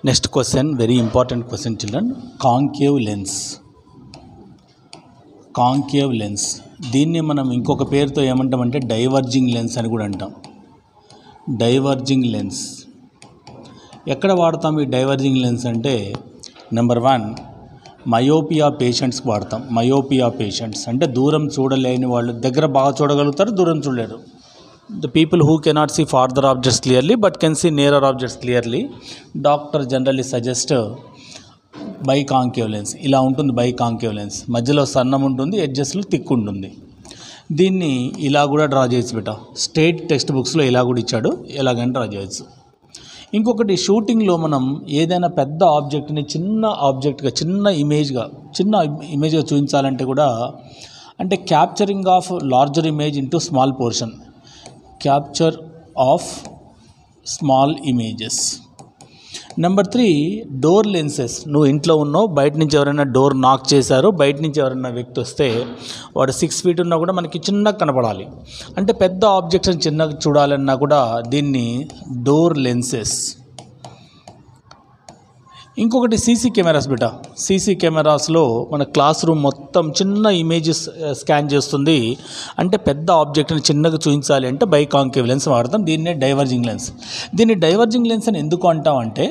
Next question, very important question, children. Concave lens. Concave lens, దీన్ని మనం ఇంకొక పేరుతో ఏమంటామంటే డైవర్జింగ్ లెన్స్ అని కూడా అంటాం. డైవర్జింగ్ లెన్స్ ఎక్కడ వాడతాం? ఈ డైవర్జింగ్ లెన్స్ అంటే నెంబర్ 1 మయోపియా పేషెంట్స్కి వాడతాం. మయోపియా పేషెంట్స్ అంటే దూరం చూడలేని వాళ్ళు, దగ్గర బాగా చూడగలుగుతారు, దూరం చూడలేరు. The people who cannot see farther objects clearly but can see nearer objects clearly. Doctor generally suggest biconcave lens. ఇలా ఉంటుంది బైకాంకేవ్ లెన్స్, మధ్యలో సన్నం ఉంటుంది, ఎడ్జెస్లో థిక్ ఉంటుంది. దీన్ని ఇలా కూడా డ్రా చేయొచ్చు బేట. స్టేట్ టెక్స్ట్ బుక్స్లో ఇలా కూడా ఇచ్చాడు, ఎలాగైనా డ్రా చేయొచ్చు. ఇంకొకటి, షూటింగ్లో మనం ఏదైనా పెద్ద ఆబ్జెక్ట్ని చిన్న ఆబ్జెక్ట్గా, చిన్న ఇమేజ్గా చూపించాలంటే కూడా, అంటే capturing of larger image into small portion, capture of small images. Number 3 door lenses. నువ్వు ఇంట్లో ఉన్నావు, బయట నుంచి ఎవరైనా డోర్ నాక్ చేశారు, బయట నుంచి ఎవరైనా వ్యక్తి వస్తే వాడు 6 feet ఉన్నా కూడా మనకి చిన్నగా కనపడాలి. అంటే పెద్ద ఆబ్జెక్ట్స్ని చిన్నగా చూడాలన్నా కూడా దీన్ని డోర్ లెన్సెస్. ఇంకొకటి సీసీ కెమెరాస్ బేట. సీసీ కెమెరాస్లో మన క్లాస్ రూమ్ మొత్తం చిన్న ఇమేజెస్ స్కాన్ చేస్తుంది. అంటే పెద్ద ఆబ్జెక్ట్ని చిన్నగా చూపించాలి అంటే బైకాంకేవ్ లెన్స్ వాడతాం. దీన్నే డైవర్జింగ్ లెన్స్. దీన్ని డైవర్జింగ్ లెన్స్ అని ఎందుకు అంటామంటే,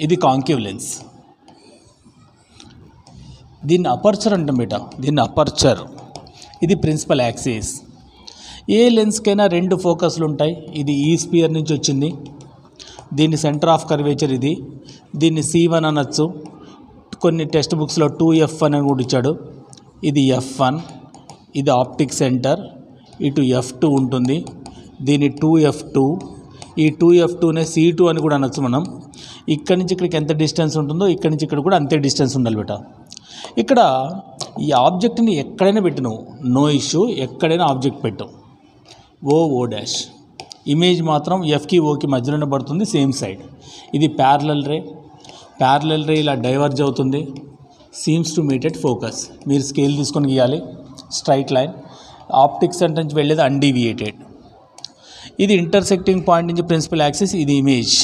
ఇది కాంకేవ్ లెన్స్. దీన్ని అపర్చర్ అంటాం బేట. దీన్ని అపర్చర్. ఇది ప్రిన్సిపల్ యాక్సిస్. ఏ లెన్స్కైనా 2 ఫోకస్లు ఉంటాయి. ఇది ఈ స్పియర్ నుంచి వచ్చింది, దీన్ని సెంటర్ ఆఫ్ కర్వేచర్ ఇది. దీన్ని C1 అనొచ్చు. కొన్ని టెక్స్ట్ బుక్స్లో 2F1 అని కూడా ఇచ్చాడు. ఇది F1, ఇది ఆప్టిక్ సెంటర్. ఇటు F2 ఉంటుంది, దీని 2F2. ఈ 2F2నే C2 అని కూడా అనొచ్చు మనం. ఇక్కడి నుంచి ఇక్కడికి ఎంత డిస్టెన్స్ ఉంటుందో ఇక్కడి నుంచి ఇక్కడ కూడా అంతే డిస్టెన్స్ ఉండాలి బేట. ఇక్కడ ఈ ఆబ్జెక్ట్ని ఎక్కడైనా పెట్టు నువ్వు, నో ఇష్యూ, ఎక్కడైనా ఆబ్జెక్ట్ పెట్టు. O dash. ఇమేజ్ మాత్రం Fకి Oకి మధ్యలోనే పడుతుంది, సేమ్ సైడ్. ఇది ప్యారలల్ రే. ప్యారలల్ రే ఇలా డైవర్జ్ అవుతుంది, seems to meet at focus. మీరు స్కేల్ తీసుకొని గీయాలి, స్ట్రైట్ లైన్. ఆప్టిక్ సెంటర్ నుంచి వెళ్ళేది అన్డీవియేటెడ్. ఇది ఇంటర్సెక్టింగ్ పాయింట్ నుంచి ప్రిన్సిపల్ యాక్సిస్, ఇది ఇమేజ్.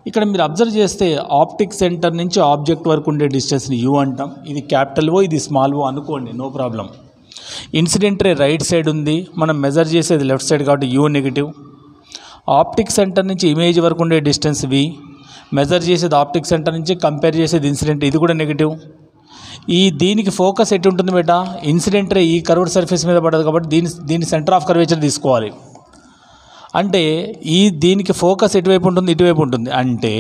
ఇక్కడ మీరు అబ్జర్వ్ చేస్తే ఆప్టిక్ సెంటర్ నుంచి ఆబ్జెక్ట్ వరకు ఉండే డిస్టెన్స్ని U అంటాం. ఇది క్యాపిటల్ O, ఇది స్మాల్ O అనుకోండి, no problem. Incident ray right side ఉంది, మనం మెజర్ చేసేది లెఫ్ట్ సైడ్ కాబట్టి U నెగిటివ్. ఆప్టిక్ సెంటర్ నుంచి ఇమేజ్ వరకు ఉండే డిస్టెన్స్ V, మెజర్ చేసేది ఆప్టిక్ సెంటర్ నుంచి, కంపేర్ చేసేది ఇన్సిడెంట్, ఇది కూడా నెగిటివ్. దీనికి ఫోకస్ ఎటు ఉంటుంది బేట? ఇన్సిడెంట్ రే ఈ కర్వ్డ్ సర్ఫేస్ మీద పడదు కాబట్టి దీని సెంటర్ ఆఫ్ కర్వేచర్ తీసుకోవాలి. అంటే దీనికి ఫోకస్ ఎటువైపు ఉంటుంది? ఇటువైపు ఉంటుంది. అంటే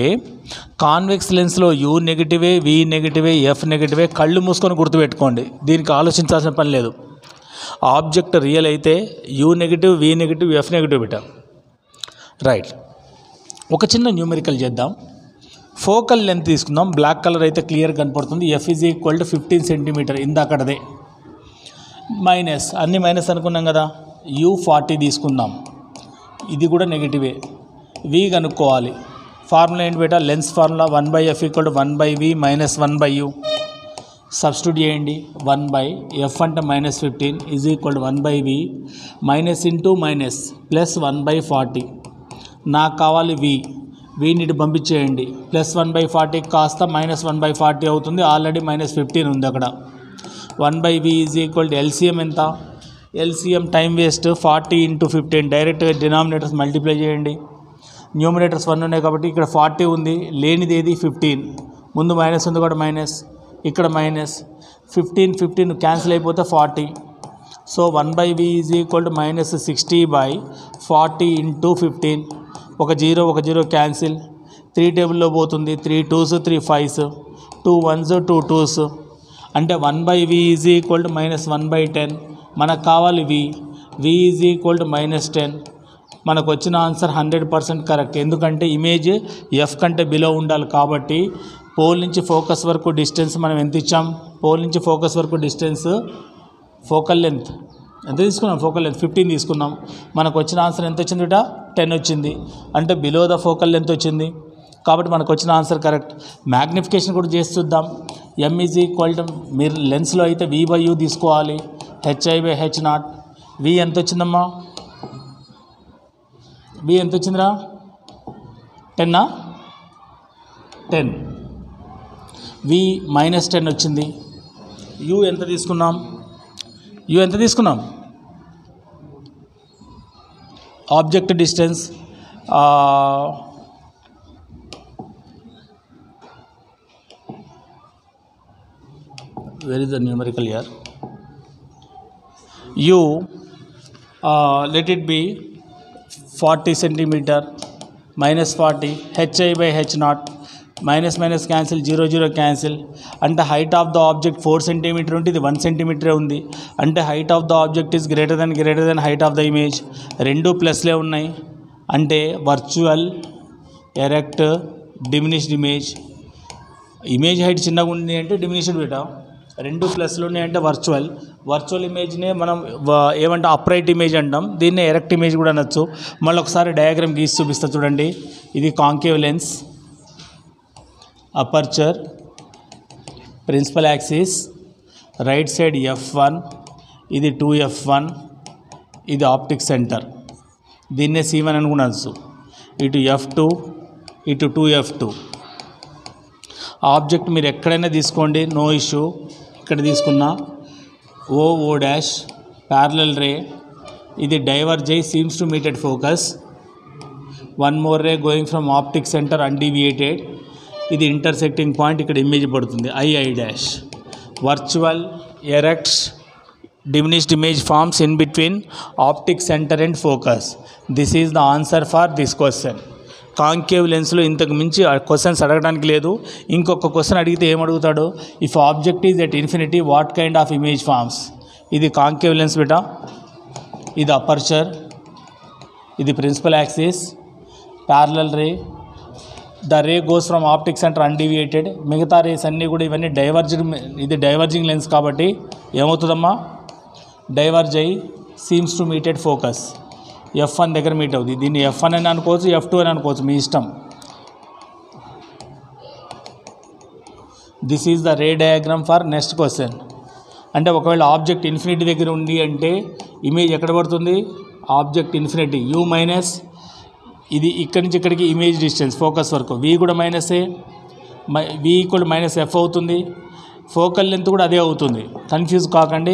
కాన్వెక్స్ లెన్స్లో U నెగిటివే, V నెగిటివే, F నెగిటివే. కళ్ళు మూసుకొని గుర్తుపెట్టుకోండి, దీనికి ఆలోచించాల్సిన పని లేదు. ఆబ్జెక్ట్ రియల్ అయితే U negative, V negative, F negative బేట. రైట్. ఒక చిన్న న్యూమెరికల్ చేద్దాం. ఫోకల్ లెంత్ తీసుకుందాం. బ్లాక్ కలర్ అయితే క్లియర్ కనపడుతుంది. F = 15 cm, ఇందాకడదే. మైనస్, అన్ని మైనస్ అనుకున్నాం కదా. U 40 తీసుకుందాం, ఇది కూడా నెగిటివే. V కనుక్కోవాలి. ఫార్ములా ఏంటి బేట? Lens formula 1/F = 1/V - 1/U. Substitute చేయండి. 1/F అంటే -15 = 1/V, minus into minus plus 1/40. నాకు కావాలి వీని ఇటు పంపించేయండి. +1/40 కాస్త -1/40 అవుతుంది. ఆల్రెడీ -15 ఉంది అక్కడ. 1/V = LCM ఎంత? LCM time waste, 40 × 15. డైరెక్ట్గా డినామినేటర్స్ మల్టిప్లై చేయండి. న్యూమినేటర్స్ 1 ఉన్నాయి కాబట్టి ఇక్కడ 40 ఉంది, లేనిది ఏది? 15. ముందు మైనస్ ఉంది కాబట్టి మైనస్, ఇక్కడ మైనస్. 15 క్యాన్సిల్ అయిపోతే 40. So 1/V = -60/40 × 15. ఒక 0 క్యాన్సిల్. 3 టేబుల్లో పోతుంది. 3 2s 3 5s, 2 1s 2 2s. అంటే 1/V = -1/10. మనకు కావాలి V = -10. మనకు వచ్చిన ఆన్సర్ 100% కరెక్ట్. ఎందుకంటే ఇమేజ్ F కంటే బిలో ఉండాలి కాబట్టి. పోల్ నుంచి ఫోకస్ వరకు డిస్టెన్స్ మనం ఎంత ఇచ్చాం? పోల్ నుంచి ఫోకస్ వరకు డిస్టెన్స్ ఫోకల్ లెంత్ ఎంత తీసుకున్నాం? ఫోకల్ లెంత్ 15 తీసుకున్నాం. మనకు వచ్చిన ఆన్సర్ ఎంత వచ్చింది బేట? 10 వచ్చింది. అంటే బిలో ద ఫోకల్ లెంత్ వచ్చింది కాబట్టి మనకు వచ్చిన ఆన్సర్ కరెక్ట్. మ్యాగ్నిఫికేషన్ కూడా చేసి చూద్దాం. M = మీరు లెన్స్లో అయితే V/U తీసుకోవాలి, HI/H0. V ఎంత వచ్చిందమ్మా? V ఎంత వచ్చిందిరా? 10. 10, వి -10 వచ్చింది. యూ ఎంత తీసుకున్నాం? Object distance where is the numerical here? U, let it be 40 centimeter, -40, hi by h0, minus cancel, 0 cancel, and the height of the object 4 centimeter unti ఇది 1 centimeter ఉంది. అంటే height of the object is greater than height of the image. రెండు ప్లస్లే ఉన్నాయి. అంటే virtual, erect, diminished image height చిన్నగా ఉంది అంటే diminished బేటా. రెండు ప్లస్లు ఉన్నాయంటే వర్చువల్ ఇమేజ్నే మనం ఏమంటాం, అప్రైట్ ఇమేజ్ అంటాం. దీన్నే ఎరెక్ట్ ఇమేజ్ కూడా అనొచ్చు. మళ్ళీ ఒకసారి డయాగ్రామ్ గీసి చూపిస్తా చూడండి. ఇది concave lens, aperture, principal axis, right side f1, ఇది 2f1, ఇది ఆప్టిక్ సెంటర్. దీన్నే C1 అని కూడా అనొచ్చు. ఇటు f2, ఇటు 2f2. ఆబ్జెక్ట్ మీరు ఎక్కడైనా తీసుకోండి, నో ఇష్యూ. ఇక్కడ తీసుకున్నా ఓ డాష్, ప్యారలల్ రే, ఇది డైవర్జ్ అయ్యి seems to meet at focus. One more ray going from optic centre undeviated. ఇది ఇంటర్సెక్టింగ్ పాయింట్, ఇక్కడ ఇమేజ్ పడుతుంది I dash. Virtual, erects, diminished image forms in between optic center and focus. This is the answer for this question. Concave లెన్స్లో ఇంతకు మించి questions అడగడానికి లేదు. ఇంకొక question అడిగితే ఏమడుగుతాడు, if object is at infinity what kind of image forms. ఇది concave lens బేటా, ఇది అపర్చర్, ఇది principal axis, parallel ray, the ray goes from optic centre undeviated. మిగతా రేస్ అన్నీ కూడా ఇవన్నీ ఇది డైవర్జింగ్ లెన్స్ కాబట్టి ఏమవుతుందమ్మా, డైవర్జ్ అయ్యి seems to meet at focus. f1 దగ్గర మీట్ అవుతుంది. దీన్ని f1 అని అనుకోవచ్చు, f2 అని అనుకోవచ్చు, మీ ఇష్టం. This is the ray diagram for next question. అంటే ఒకవేళ ఆబ్జెక్ట్ ఇన్ఫినిటీ దగ్గర ఉంది అంటే ఇమేజ్ ఎక్కడ పడుతుంది, ఆబ్జెక్ట్ ఇన్ఫినిటీ u మైనస్, ఇది ఇక్కడి నుంచి ఇక్కడికి ఇమేజ్ డిస్టెన్స్ ఫోకస్ వరకు v కూడా మైనసే, v ఈక్వల్ -f అవుతుంది. ఫోకల్ లెంత్ కూడా అదే అవుతుంది, కన్ఫ్యూజ్ కాకండి.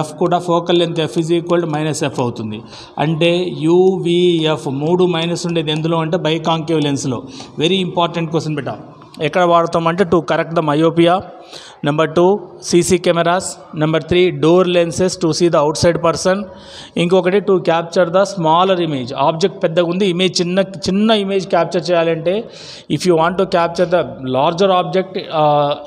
f కూడా focal length f is equal to -f అవుతుంది. అంటే UVF 3 మైనస్ ఉండేది ఎందులో అంటే బైకాంకేవ్ లెన్స్లో. వెరీ ఇంపార్టెంట్ క్వశ్చన్ బెటా. ఎక్కడ వాడతామంటే to correct the myopia, number 2 CC cameras, number 3 door lenses to see the outside person, ఇంకొకటి to capture the smaller image. Object పెద్దగా ఉంది, ఇమేజ్ చిన్న ఇమేజ్ క్యాప్చర్ చేయాలంటే if you want to capture the larger object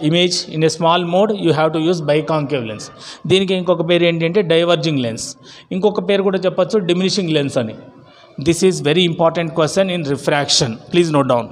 image in a small mode you have to use biconcave lens. దీనికి ఇంకొక పేరు ఏంటంటే diverging lens, ఇంకొక పేరు కూడా చెప్పచ్చు డిమినిషింగ్ లెన్స్ అని. This is very important question in refraction, please note down.